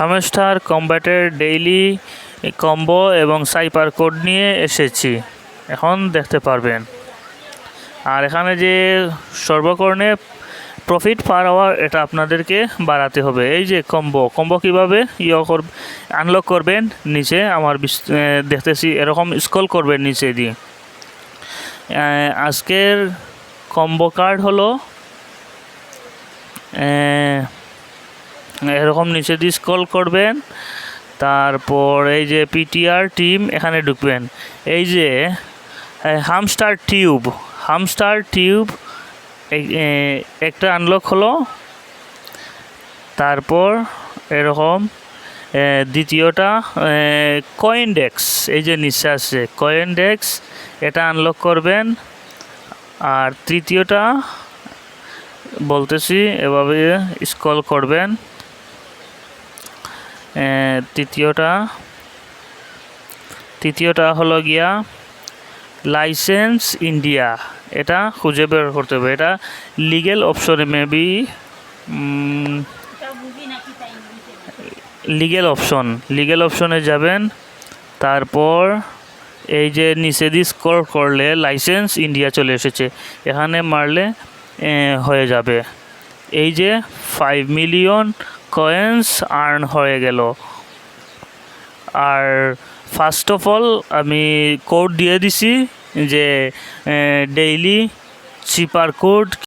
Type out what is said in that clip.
Hamster কম্ব্যাটের daily combo এবং সাইপার code নিয়ে এসেছি, এখন দেখতে পারবেন। আর এখানে যে সর্বকর্ণে প্রফিট পার আওয়ার, এটা আপনাদেরকে বাড়াতে হবে। এই যে কম্বো কীভাবে আনলক করবেন, নিচে আমার দেখতেছি এরকম স্ক্রল করবেন নিচে দিয়ে। আজকের কম্বো কার্ড হলো এরকম নিচে দিয়ে স্ক্রল করবেন, তারপর এই যে পিটিআর টিম এখানে ঢুকবেন। এই যে হামস্টার টিউব একটা আনলক হলো। তারপর এরকম দ্বিতীয়টা কয়েনডেক্স, এই যে নিচে আসছে কয়েনডেক্স, এটা আনলক করবেন। আর তৃতীয়টা বলতেছি, এভাবে স্ক্রল করবেন। তৃতীয়টা হলো গিয়া লাইসেন্স ইন্ডিয়া, এটা খুঁজে বের করতে হবে। এটা লিগেল অপশনে মেবি লিগেল অপশনে যাবেন। তারপর এই যে নিচে দিয়ে স্ক্রল করলে লাইসেন্স ইন্ডিয়া চলে এসেছে, এখানে মারলে হয়ে যাবে। এই যে 5 মিলিয়ন কয়েন্স আর্ন হয়ে গেল। আর ফার্স্ট অফ অল আমি কোড দিয়ে দিছি, যে ডেইলি চিপার কোড